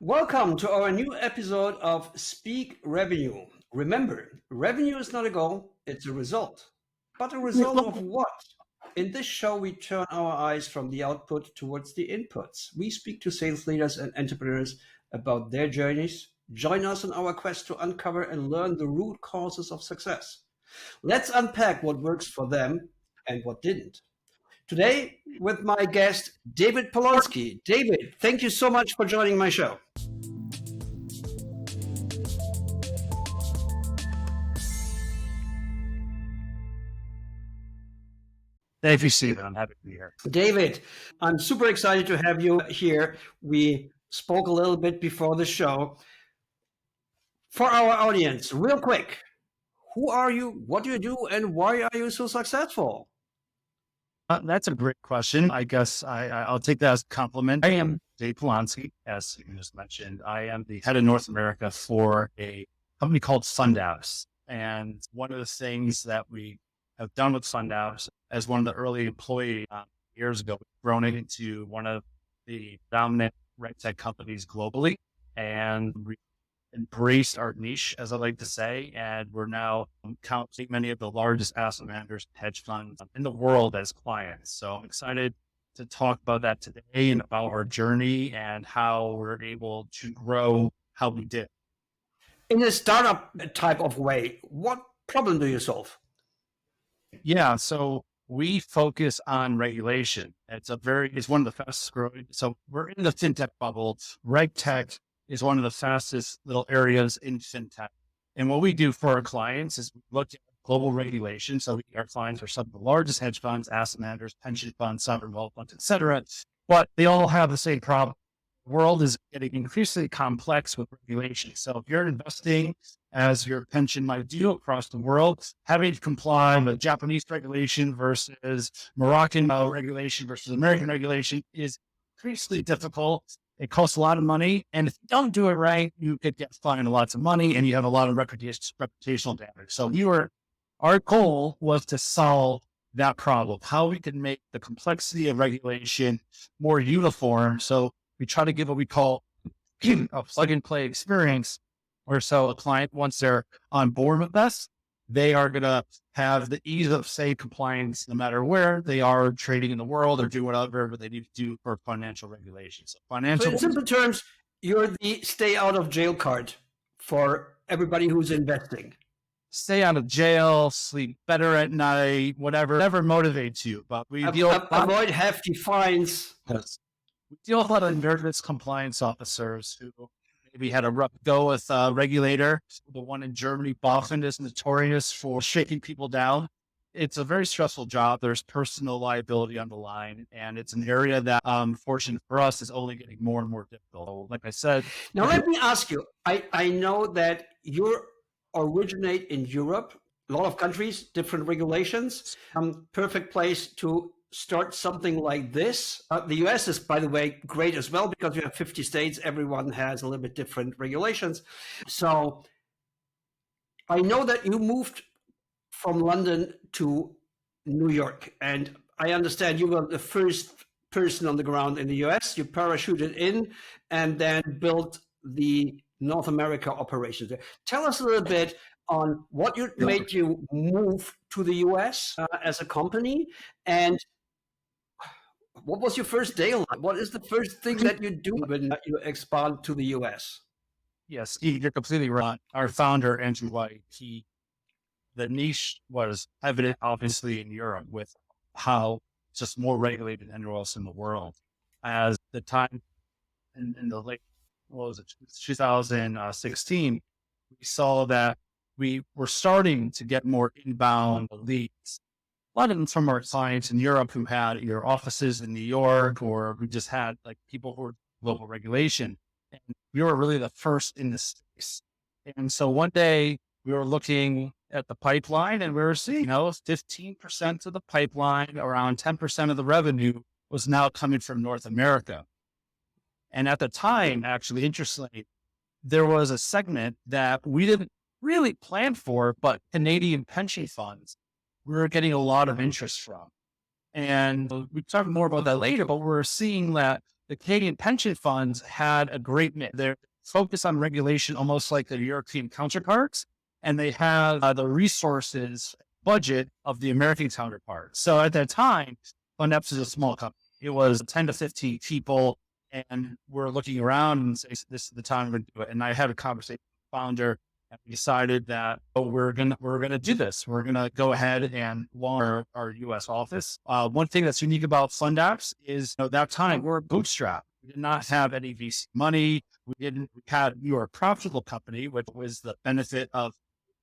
Welcome to our new episode of Speak Revenue. Remember, revenue is not a goal, it's a result. But a result of what? In this show, we turn our eyes from the output towards the inputs. We speak to sales leaders and entrepreneurs about their journeys. Join us on our quest to uncover and learn the root causes of success. Let's unpack what works for them and what didn't. Today, with my guest, David Polansky. David, thank you so much for joining my show. Thank you, Stephen. I'm happy to be here. David, I'm super excited to have you here. We spoke a little bit before the show. For our audience, real quick, who are you, what do you do, and why are you so successful? That's a great question. I guess I'll take that as a compliment. I am David Polansky, as you just mentioned. I am the head of North America for a company called FundApps. And one of the things that we have done with FundApps as one of the early employee years ago, we've grown it into one of the dominant RegTech companies globally. And we embraced our niche, as I like to say, and we're now counting many of the largest asset managers, hedge funds in the world as clients. So I'm excited to talk about that today and about our journey and how we're able to grow how we did. In a startup type of way, what problem do you solve? Yeah, so we focus on regulation. It's one of the fastest growing. So we're in the fintech bubble. RegTech is one of the fastest little areas in fintech. And what we do for our clients is we look at global regulation. So our clients are some of the largest hedge funds, asset managers, pension funds, sovereign wealth funds, et cetera. But they all have the same problem. The world is getting increasingly complex with regulation. So if you're investing, as your pension might do across the world, having to comply with Japanese regulation versus Moroccan regulation versus American regulation is increasingly difficult. It costs a lot of money. And if you don't do it right, you could get fined lots of money and you have a lot of reputational damage. So our goal was to solve that problem, how we can make the complexity of regulation more uniform. So we try to give what we call a plug and play experience, where so a client, once they're on board with us, they are going to have the ease of, say, compliance no matter where they are trading in the world or do whatever they need to do for financial regulations. So in simple terms, you're the stay out of jail card for everybody who's investing. Stay out of jail, sleep better at night, whatever motivates you. But we avoid hefty fines. Yes. We deal with a lot of nervous compliance officers who maybe had a rough go with a regulator. The one in Germany, BaFin, is notorious for shaking people down. It's a very stressful job. There's personal liability on the line, and it's an area that, fortunate for us, is only getting more and more difficult. So, like I said. Now, let me ask you, I know that you originate in Europe, a lot of countries, different regulations, perfect place to start something like this. The US is, by the way, great as well, because you have 50 states. Everyone has a little bit different regulations. So I know that you moved from London to New York, and I understand you were the first person on the ground in the US. You parachuted in and then built the North America operations. Tell us a little bit on what made you move to the US as a company, and what was your first day like? What is the first thing that you do when you expand to the US? Yes, you're completely right. Our founder, Andrew White, the niche was evident, obviously, in Europe with how it's just more regulated than anywhere else in the world. As the time in the late, 2016, we saw that we were starting to get more inbound leads. A lot of them from our clients in Europe who had either offices in New York or who just had like people who were global regulation. And we were really the first in the space. And so one day we were looking at the pipeline and we were seeing, 15% of the pipeline, around 10% of the revenue was now coming from North America. And at the time, actually, interestingly, there was a segment that we didn't really plan for, but Canadian pension funds we were getting a lot of interest from. And we talk more about that later, but we're seeing that the Canadian pension funds had a great mix. They're focused on regulation, almost like the European counterparts, and they have the resources budget of the American counterpart. So at that time, FundApps is a small company. It was 10 to 15 people, and we're looking around and say, this is the time we're going to do it. And I had a conversation with the founder, and we decided that we're gonna do this. We're gonna go ahead and launch our U.S. office. One thing that's unique about FundApps is, that time we were bootstrapped. We did not have any VC money. We were a profitable company, which was the benefit of,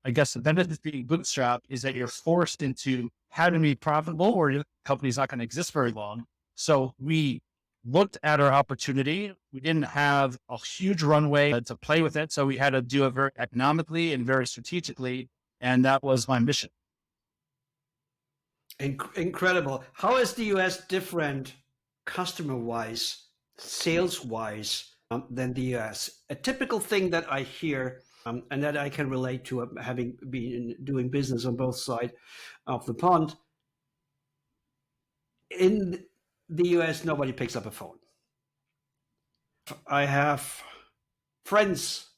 I guess, the benefit of being bootstrapped is that you're forced into having to be profitable, or your company's not going to exist very long. So we looked at our opportunity. We didn't have a huge runway to play with it. So we had to do it very economically and very strategically. And that was my mission. Incredible. How is the US different customer-wise, sales-wise than the US? A typical thing that I hear and that I can relate to, having been doing business on both sides of the pond. In the US, nobody picks up a phone. I have friends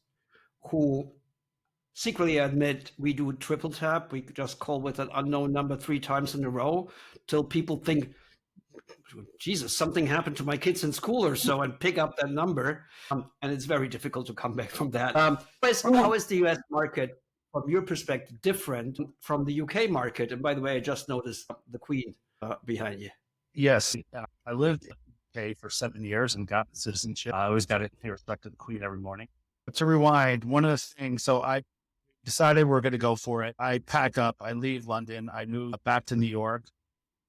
who secretly admit we do triple tap. We just call with an unknown number 3 times in a row till people think, Jesus, something happened to my kids in school or so, and pick up that number. And it's very difficult to come back from that. How is the US market, from your perspective, different from the UK market? And by the way, I just noticed the Queen behind you. Yes. I lived in the UK for 7 years and got citizenship. I always got to pay respect to the Queen every morning. But to rewind, one of the things, so I decided we're going to go for it. I pack up, I leave London, I move back to New York,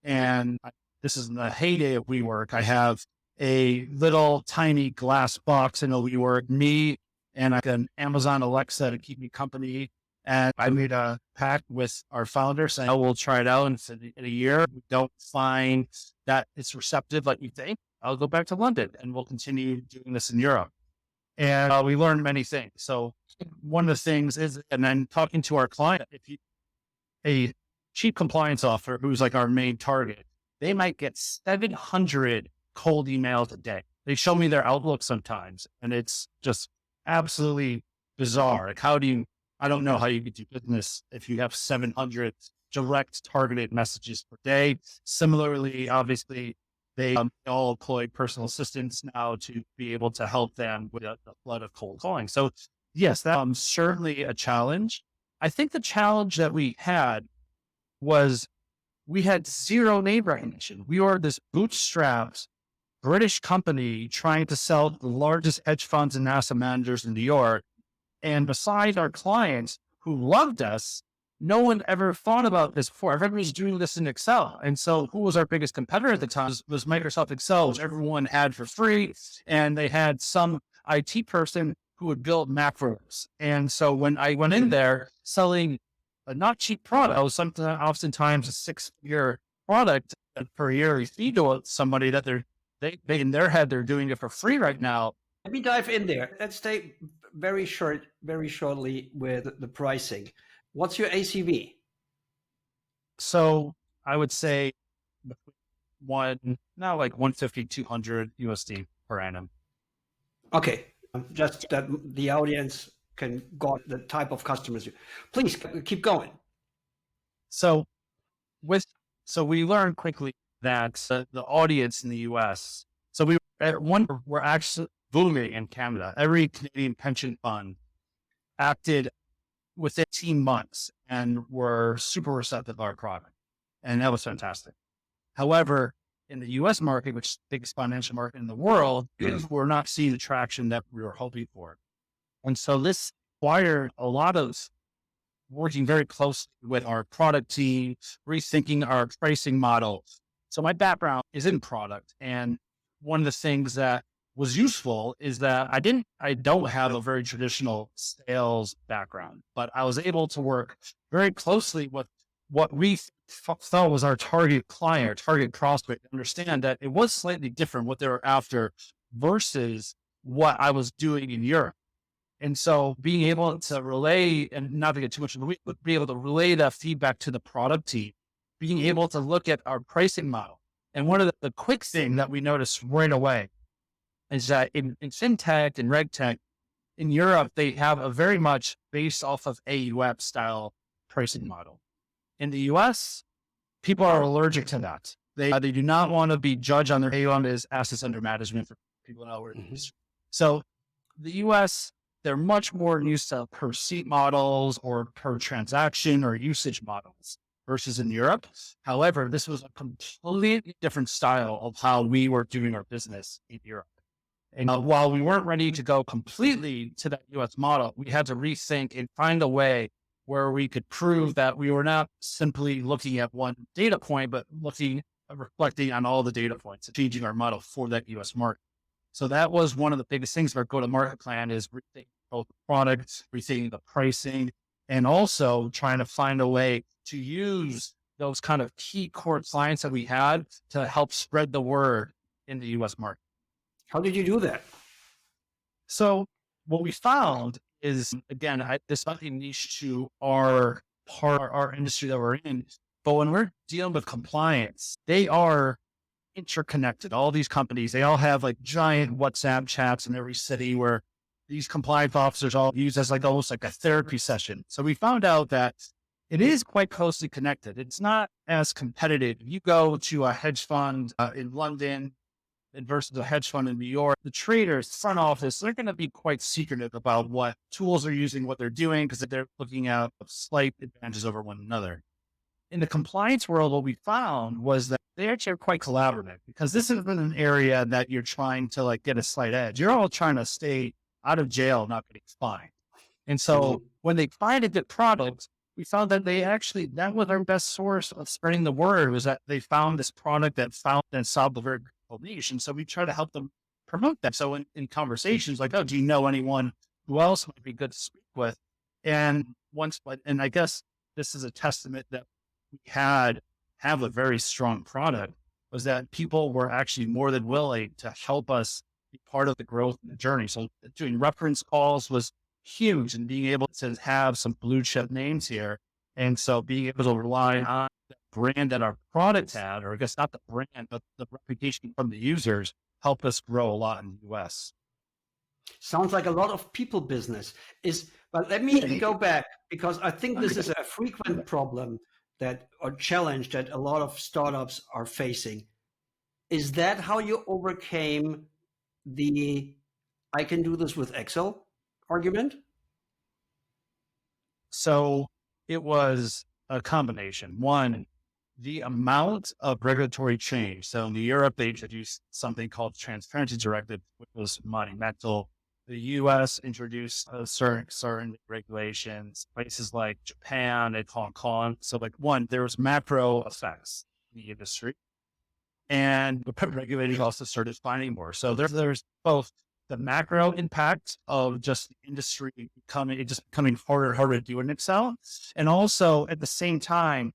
and this is in the heyday of WeWork. I have a little tiny glass box in a WeWork, me and an Amazon Alexa to keep me company. And I made a pact with our founder saying, we'll try it out. And if in a year we don't find that it's receptive like we think, I'll go back to London and we'll continue doing this in Europe. And we learned many things. So one of the things is, and then talking to our client, a chief compliance officer, who's like our main target, they might get 700 cold emails a day. They show me their Outlook sometimes, and it's just absolutely bizarre. Like, I don't know how you could do business if you have 700 direct targeted messages per day. Similarly, obviously, they all employ personal assistants now to be able to help them with the flood of cold calling. So yes, that's certainly a challenge. I think the challenge that we had was we had zero name recognition. We were this bootstrapped British company trying to sell the largest hedge funds and asset managers in New York. And besides our clients who loved us, no one ever thought about this before. Everybody's doing this in Excel. And so who was our biggest competitor at the time was Microsoft Excel, which everyone had for free. And they had some IT person who would build macros. And so when I went in there selling a not cheap product, I was oftentimes a 6-figure product per year. You feed to somebody that they in their head, they're doing it for free right now. Let me dive in there. Let's stay very shortly with the pricing. What's your ACV? So I would say like 150, 200 USD per annum. Okay. Just that the audience can go the type of customers. Please keep going. So we learned quickly that the audience in the US, so we're actually booming in Canada. Every Canadian pension fund acted within 18 months and were super receptive to our product. And that was fantastic. However, in the US market, which is the biggest financial market in the world, we're not seeing the traction that we were hoping for. And so this required a lot of working very closely with our product team, rethinking our pricing model. So my background is in product. And one of the things that was useful is that I don't have a very traditional sales background, but I was able to work very closely with what we thought was our target client, our target prospect, understand that it was slightly different what they were after versus what I was doing in Europe. And so being able to relay, and not to get too much in the week, but be able to relay that feedback to the product team, being able to look at our pricing model. And one of the quick thing that we noticed right away is that in fintech and regtech in Europe, they have a very much based off of AUM style pricing model. In the US, people are allergic to that. They do not want to be judged on their AUM as assets under management for people in our industry. So the US, they're much more used to per seat models or per transaction or usage models versus in Europe. However, this was a completely different style of how we were doing our business in Europe. And while we weren't ready to go completely to that US model, we had to rethink and find a way where we could prove that we were not simply looking at one data point, but reflecting on all the data points and changing our model for that US market. So that was one of the biggest things of our go-to-market plan is rethinking both the products, rethinking the pricing, and also trying to find a way to use those kind of key core clients that we had to help spread the word in the US market. How did you do that? So what we found is, again, this might be niche to our industry that we're in, but when we're dealing with compliance, they are interconnected. All these companies, they all have like giant WhatsApp chats in every city where these compliance officers all use as like almost like a therapy session. So we found out that it is quite closely connected. It's not as competitive. If you go to a hedge fund in London versus a hedge fund in New York, the traders, front office, they're going to be quite secretive about what tools they're using, what they're doing, because they're looking at slight advantages over one another. In the compliance world, what we found was that they actually are quite collaborative because this isn't an area that you're trying to like get a slight edge. You're all trying to stay out of jail, not getting fined. And so when they find a good product, we found that that was our best source of spreading the word, was that they found this product that solved a very critical niche. And so we try to help them promote that. So in conversations like, oh, do you know anyone who else might be good to speak with? And I guess this is a testament that we have a very strong product, was that people were actually more than willing to help us be part of the growth and the journey. So doing reference calls was huge, and being able to have some blue chip names here. And so being able to rely on the brand that our product had, or I guess not the brand, but the reputation from the users, helped us grow a lot in the US. Sounds like a lot of people business but let me go back, because I think this is a frequent problem or challenge that a lot of startups are facing. Is that how you overcame the I can do this with Excel argument? So it was a combination. One, the amount of regulatory change. So in Europe, they introduced something called Transparency Directive, which was monumental. The US introduced certain regulations, places like Japan and Hong Kong. So there was macro effects in the industry, and the regulators also started finding more. So there's both the macro impact of just the industry becoming harder and harder to do in Excel. And also at the same time,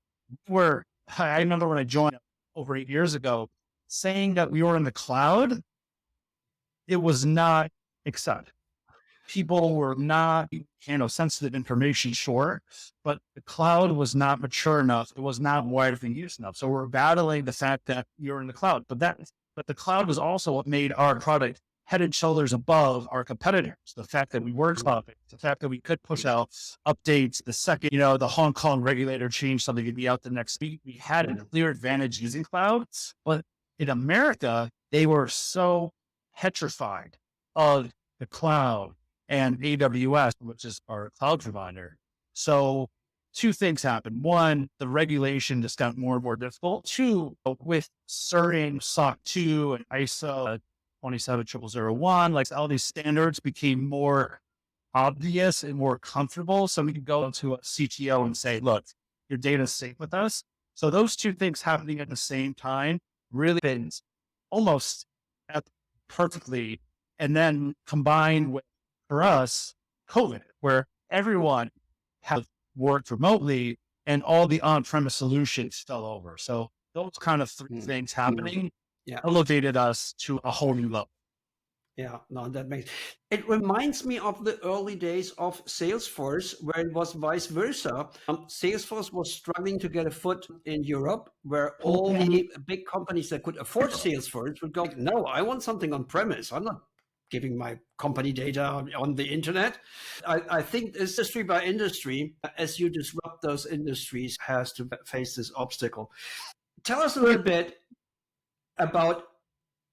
I remember when I joined over 8 years ago, saying that we were in the cloud, it was not accepted. People were not, sensitive information, sure, but the cloud was not mature enough. It was not widely used enough. So we're battling the fact that you're in the cloud, but the cloud was also what made our product head and shoulders above our competitors. The fact that we were cloud-based, the fact that we could push out updates the second, the Hong Kong regulator changed something, it'd be out the next week. We had a clear advantage using clouds, but in America, they were so petrified of the cloud and AWS, which is our cloud provider. So 2 things happened. 1, the regulation just got more and more difficult. 2, with certain SOC 2 and ISO 27001, all these standards became more obvious and more comfortable. So we could go to a CTO and say, look, your data is safe with us. So those 2 things happening at the same time really been almost perfectly. And then combined with, for us, COVID, where everyone had worked remotely and all the on-premise solutions fell over. So those kind of 3 things happening elevated us to a whole new level. Yeah, no, that makes it reminds me of the early days of Salesforce, where it was vice versa. Salesforce was struggling to get a foot in Europe, where all the big companies that could afford Salesforce would go, like, no, I want something on premise. I'm not giving my company data on the internet. I think this industry by industry, as you disrupt those industries, has to face this obstacle. Tell us a little bit about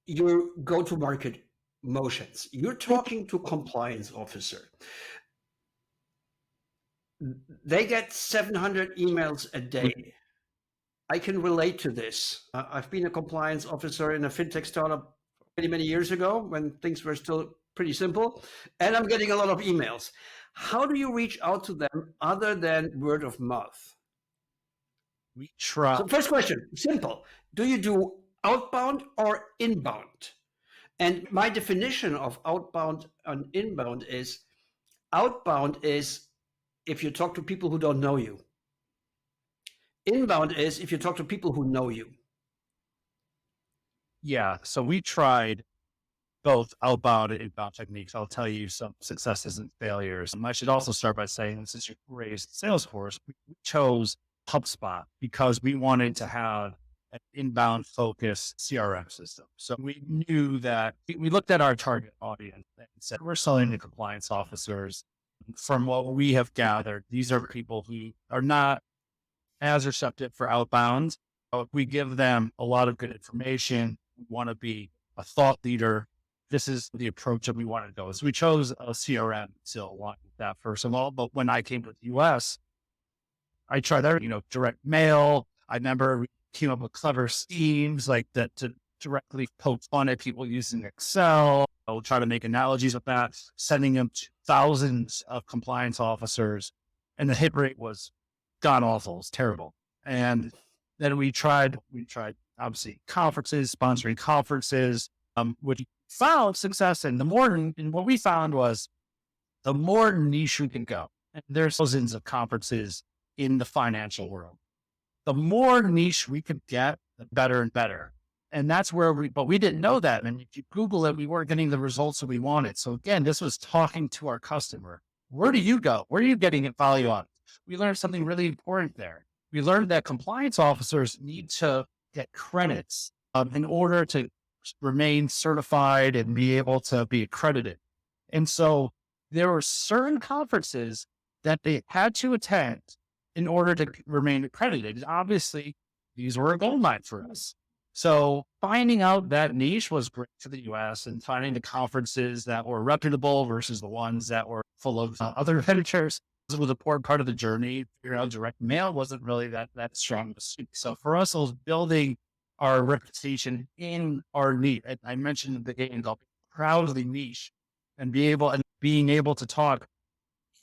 your go-to-market motions. You're talking to compliance officer. They get 700 emails a day. I can relate to this. I've been a compliance officer in a fintech startup many, many years ago when things were still pretty simple, and I'm getting a lot of emails. How do you reach out to them other than word of mouth? We try. So first question, simple. Do you do outbound or inbound? And my definition of outbound and inbound is outbound is if you talk to people who don't know you. Inbound is if you talk to people who know you. Yeah. So we tried both outbound and inbound techniques. I'll tell you some successes and failures. I should also start by saying, since you raised Salesforce, we chose HubSpot because we wanted to have an inbound focused CRM system. So we knew that we looked at our target audience and said, we're selling to compliance officers. From what we have gathered, these are people who are not as receptive for outbound. If we give them a lot of good information, we want to be a thought leader. This is the approach that we want to go. So we chose a CRM to align with that first of all. But when I came to the US, I tried that, direct mail. I remember we came up with clever schemes like that to directly poke fun at people using Excel. I'll try to make analogies with that, sending them to thousands of compliance officers. And the hit rate was god awful. It's terrible. And then we tried obviously conferences, sponsoring conferences, which found success in. And what we found was the more niche we can go, and there's thousands of conferences in the financial world, the more niche we could get, the better and better. And that's where but we didn't know that. And if you Google it, we weren't getting the results that we wanted. So again, this was talking to our customer. Where do you go? Where are you getting value on? We learned something really important there. We learned that compliance officers need to get credits in order to remain certified and be able to be accredited. And so there were certain conferences that they had to attend in order to remain accredited. And obviously, these were a gold mine for us. So finding out that niche was great for the US and finding the conferences that were reputable versus the ones that were full of other ventures was an important part of the journey. Direct mail wasn't really that strong. So for us, it was building our reputation in our niche. And I mentioned at the beginning, I'll be proudly niche and being able to talk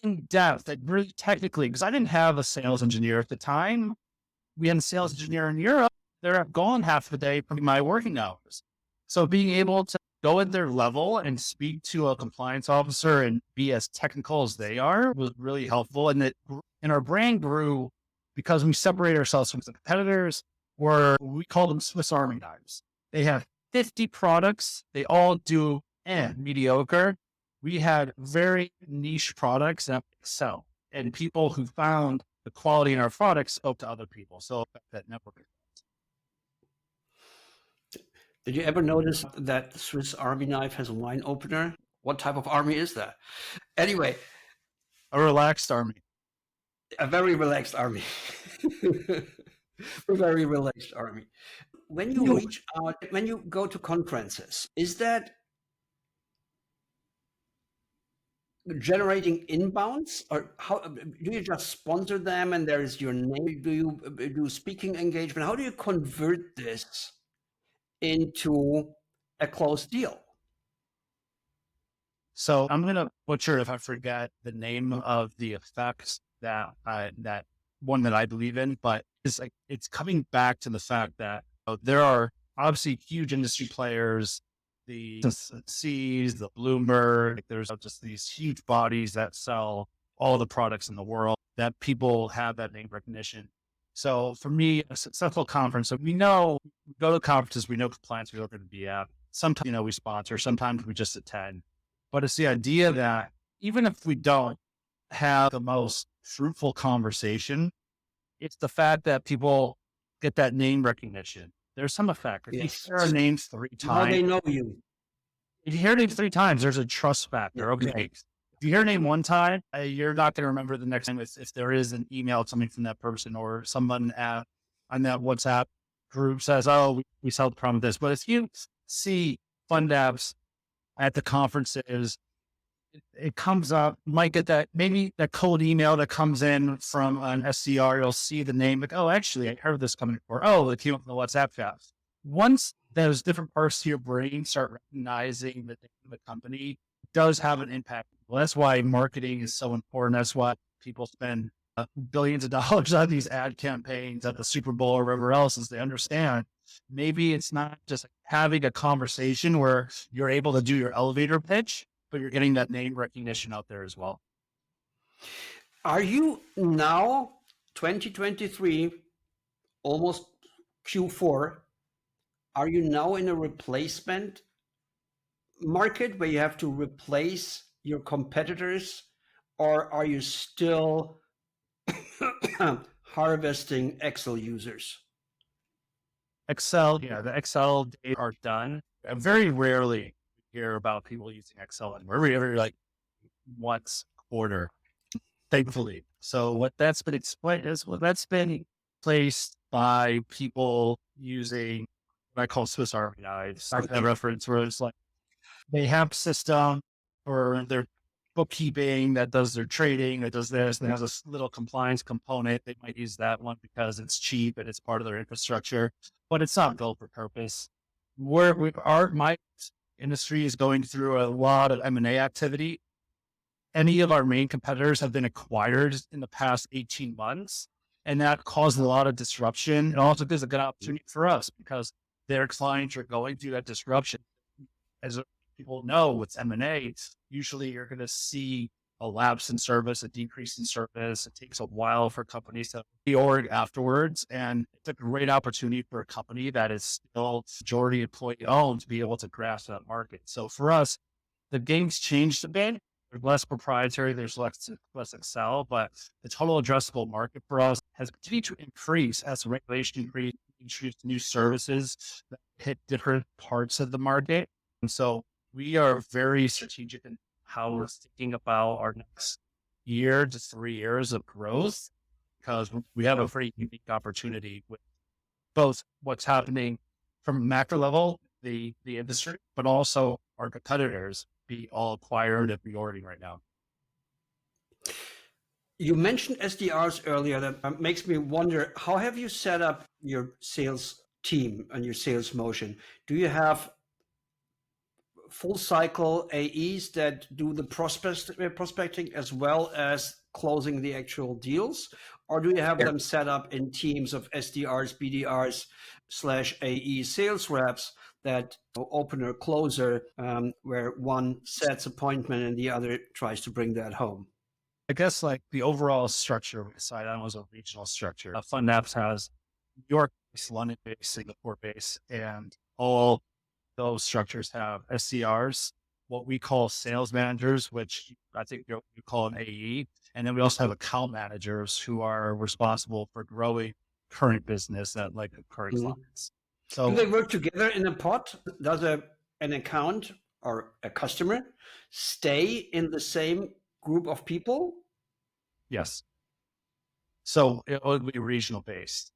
in depth and really technically, because I didn't have a sales engineer at the time. We had a sales engineer in Europe. They're gone half the day from my working hours. So being able to go at their level and speak to a compliance officer and be as technical as they are was really helpful. And our brand grew because we separate ourselves from the competitors, where we call them Swiss Army knives. They have 50 products. They all do mediocre. We had very niche products that sell, and people who found the quality in our products spoke to other people. So that network. Did you ever notice that the Swiss Army knife has a wine opener? What type of army is that? Anyway, a relaxed army. A very relaxed army. A very relaxed army. When you reach out, when you go to conferences, is that generating inbounds, or how do you just sponsor them and there is your name? Do you do speaking engagement? How do you convert this into a closed deal? So I'm going to butcher if I forget the name of the effects that one that I believe in, but it's coming back to the fact that there are obviously huge industry players, the C's, the Bloomberg. There's just these huge bodies that sell all the products in the world that people have that name recognition. So for me, a successful conference, so we go to conferences, we know compliance we are going to be at. Sometimes, we sponsor, sometimes we just attend. But it's the idea that even if we don't have the most fruitful conversation, it's the fact that people get that name recognition. There's some effect. If you Yes. hear our names three Now they times, know you. if you hear names three times, there's a trust factor. Yeah. Okay. If you hear a name one time, you're not going to remember the next time if there is an email coming from that person or someone on that WhatsApp group says, oh, we solved the problem with this. But if you see FundApps at the conferences, it comes up, you might get that, maybe that cold email that comes in from an SDR, you'll see the name, like, oh, actually, I heard this coming before. Oh, it came up in the WhatsApp chat. Once those different parts of your brain start recognizing the name of the company, it does have an impact. Well, that's why marketing is so important. That's why people spend billions of dollars on these ad campaigns at the Super Bowl or wherever else, is they understand maybe it's not just having a conversation where you're able to do your elevator pitch, but you're getting that name recognition out there as well. Are you now 2023, almost Q4? Are you now in a replacement market where you have to replace your competitors, or are you still harvesting Excel users? Excel, the Excel days are done. I very rarely hear about people using Excel anymore. Every like once a quarter, thankfully. So what that's been explained is that's been placed by people using what I call Swiss Army knives. A reference where it's like they have a system for their bookkeeping that does their trading, that does this, and has a little compliance component. They might use that one because it's cheap and it's part of their infrastructure, but it's not built for purpose. My industry is going through a lot of M&A activity. Any of our main competitors have been acquired in the past 18 months, and that caused a lot of disruption. It also gives a good opportunity for us because their clients are going through that disruption. As people know, with M&A, usually you're going to see a lapse in service, a decrease in service. It takes a while for companies to reorg afterwards. And it's a great opportunity for a company that is still majority employee owned to be able to grasp that market. So for us, the game's changed a bit. There's less proprietary, there's less Excel, but the total addressable market for us has continued to increase as regulation introduce new services that hit different parts of the market. And so we are very strategic in how we're thinking about our next year to 3 years of growth, because we have a pretty unique opportunity with both what's happening from a macro level, the industry, but also our competitors be all acquired and reordering right now. You mentioned SDRs earlier. That makes me wonder, how have you set up your sales team and your sales motion? Do you have full cycle AEs that do the prospecting as well as closing the actual deals? Or do you have them set up in teams of SDRs, BDRs / AE sales reps that opener closer, where one sets appointment and the other tries to bring that home? I guess like the overall structure we decided on was a regional structure. FundApps has New York based, London based, Singapore based, and all those structures have SDRs, what we call sales managers, which I think you call an AE. And then we also have account managers who are responsible for growing current business at like current clients. So do they work together in a pot? Does an account or a customer stay in the same group of people? Yes. So it would be regional based.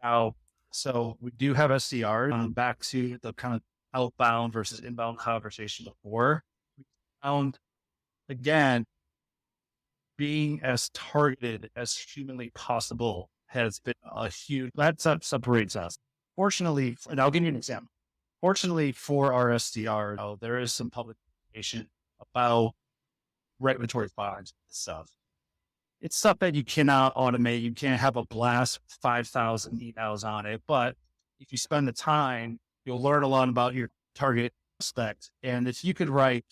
Now, so we do have SDR. Back to the kind of outbound versus inbound conversation before. We found, again, being as targeted as humanly possible has been a huge, that separates us. Fortunately, and I'll give you an example. Fortunately for our SDR, there is some public information about regulatory filings and stuff. It's stuff that you cannot automate. You can't have a blast with 5,000 emails on it. But if you spend the time, you'll learn a lot about your target prospect. And if you could write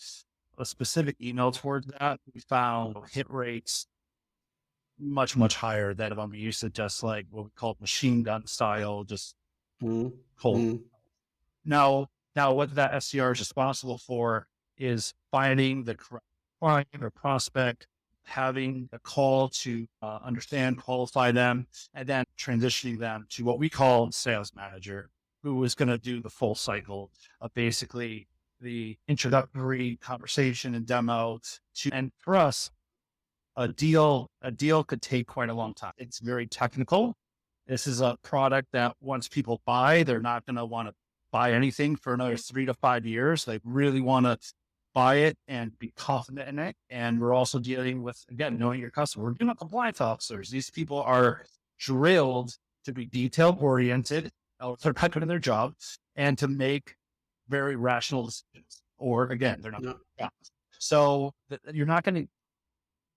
a specific email towards that, we found hit rates much, much higher than when we used to just like what we call machine gun style, just cold. Now, Now, what that SDR is responsible for is finding the correct client or prospect, having a call to understand, qualify them, and then transitioning them to what we call sales manager, who is going to do the full cycle of basically the introductory conversation and demo and for us, a deal could take quite a long time. It's very technical. This is a product that once people buy, they're not going to want to buy anything for another 3 to 5 years. They really want to buy it and be confident in it. And we're also dealing with, again, knowing your customer. We're dealing with compliance officers. These people are drilled to be detail oriented, they're not good at their job, and to make very rational decisions. Or again, they're not. Yeah. So you're not going to,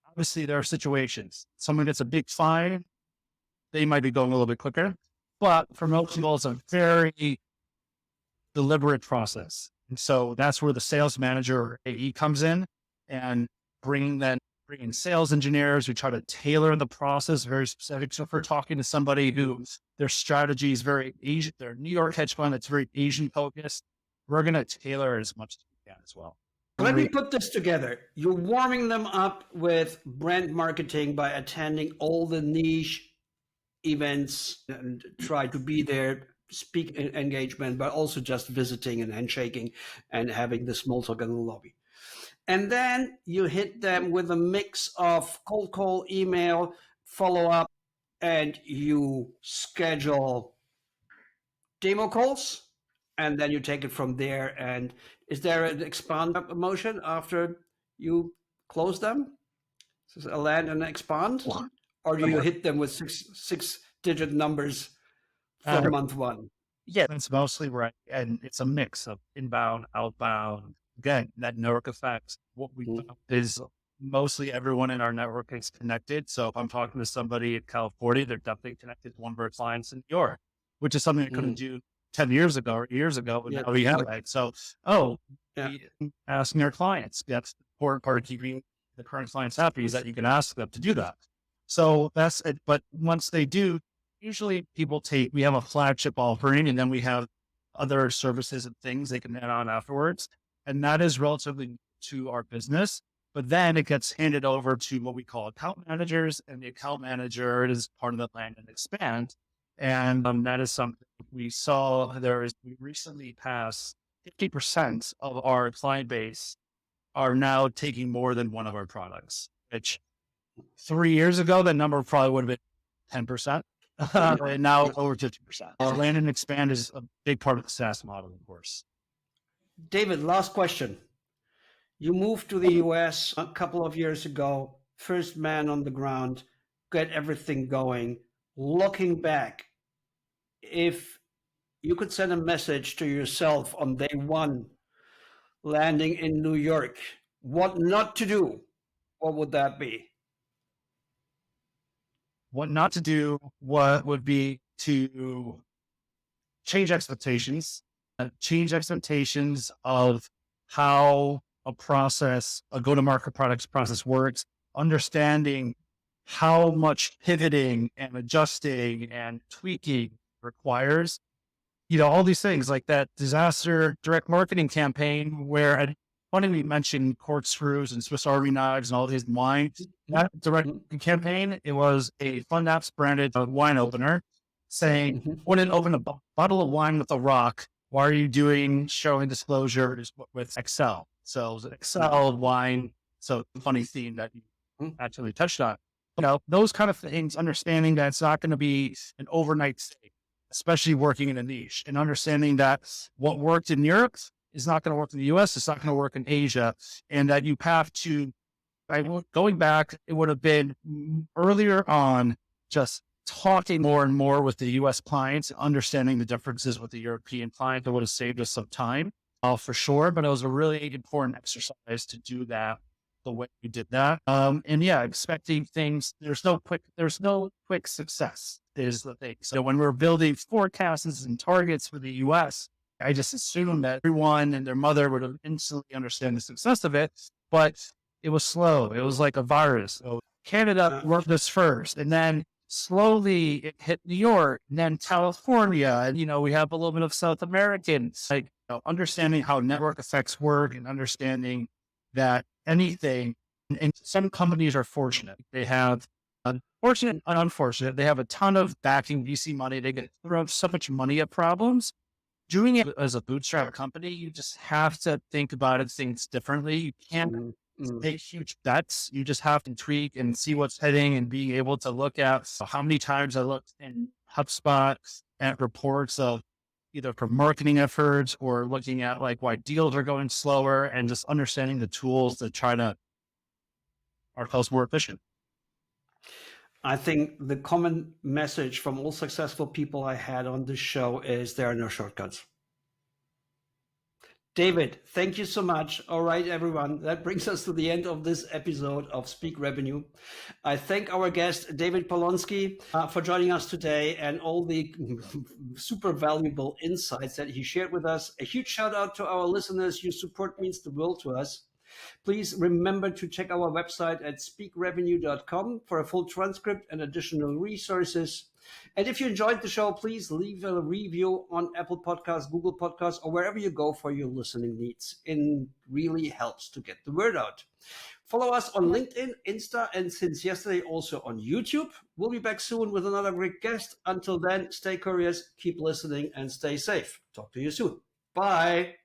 obviously there are situations, someone gets a big fine, they might be going a little bit quicker, but for most people, it's a very deliberate process. And so that's where the sales manager or AE comes in, and bringing in sales engineers. We try to tailor the process very specific. So if we're talking to somebody who their strategy is very Asian, their New York hedge fund that's very Asian focused, we're going to tailor it as much as we can as well. Let me put this together. You're warming them up with brand marketing by attending all the niche events and try to be there, speak engagement, but also just visiting and handshaking and having the small talk in the lobby. And then you hit them with a mix of cold call, email, follow up, and you schedule demo calls. And then you take it from there. And is there an expand motion after you close them? Is this a land and expand? Or do you hit them with six-digit numbers for month one? Yeah, that's mostly right. And it's a mix of inbound, outbound. Again, that network effect. What we found is mostly everyone in our network is connected. So if I'm talking to somebody in California, they're definitely connected to one of our clients in New York, which is something I couldn't do 10 years ago or years ago, but now we have it. So, asking our clients, that's the important part of keeping the current clients happy, is that you can ask them to do that. So that's it. But once they do, usually we have a flagship offering, and then we have other services and things they can add on afterwards. And that is relatively new to our business. But then it gets handed over to what we call account managers, and the account manager is part of the land and expand. And that is something we saw. We recently passed 50% of our client base are now taking more than one of our products, which 3 years ago, that number probably would have been 10%. And now over 50%. Land and expand is a big part of the SaaS model, of course. David, last question. You moved to the US a couple of years ago, first man on the ground, get everything going. Looking back, if you could send a message to yourself on day one, landing in New York, what not to do, what would that be? What not to do, what would be to change expectations of how a go-to-market products process works, understanding how much pivoting and adjusting and tweaking requires, all these things like that disaster direct marketing campaign where I funny mentioned corkscrews and Swiss Army knives and all these wines. That direct campaign, it was a FundApps branded wine opener saying, wouldn't open a bottle of wine with a rock. Why are you doing showing disclosures with Excel? So it was an Excel wine. So funny theme that you actually touched on. Those kind of things, understanding that it's not going to be an overnight stay, especially working in a niche, and understanding that what worked in Europe is not going to work in the US, it's not going to work in Asia, and that you have to, going back, it would have been earlier on, just talking more and more with the US clients, understanding the differences with the European client. That would have saved us some time, for sure, but it was a really important exercise to do that the way we did that. Expecting things, there's no quick success is the thing. So when we're building forecasts and targets for the US, I just assumed that everyone and their mother would have instantly understand the success of it, but it was slow. It was like a virus. So Canada worked this first, and then slowly it hit New York, and then California, and we have a little bit of South Americans. Like understanding how network effects work and understanding that anything, and some companies are fortunate. They have, fortunate and unfortunate, they have a ton of backing VC money. They get throw so much money at problems. Doing it as a bootstrap company, you just have to think about it, things differently. You can't take huge bets. You just have to tweak and see what's heading and being able to look at how many times I looked in HubSpot at reports of either from marketing efforts or looking at like why deals are going slower and just understanding the tools to try to ourselves more efficient. I think the common message from all successful people I had on this show is there are no shortcuts. David, thank you so much. All right, everyone. That brings us to the end of this episode of Speak Revenue. I thank our guest, David Polansky, for joining us today and all the super valuable insights that he shared with us. A huge shout out to our listeners. Your support means the world to us. Please remember to check our website at speakrevenue.com for a full transcript and additional resources. And if you enjoyed the show, please leave a review on Apple Podcasts, Google Podcasts, or wherever you go for your listening needs. It really helps to get the word out. Follow us on LinkedIn, Insta, and since yesterday also on YouTube. We'll be back soon with another great guest. Until then, stay curious, keep listening, and stay safe. Talk to you soon. Bye.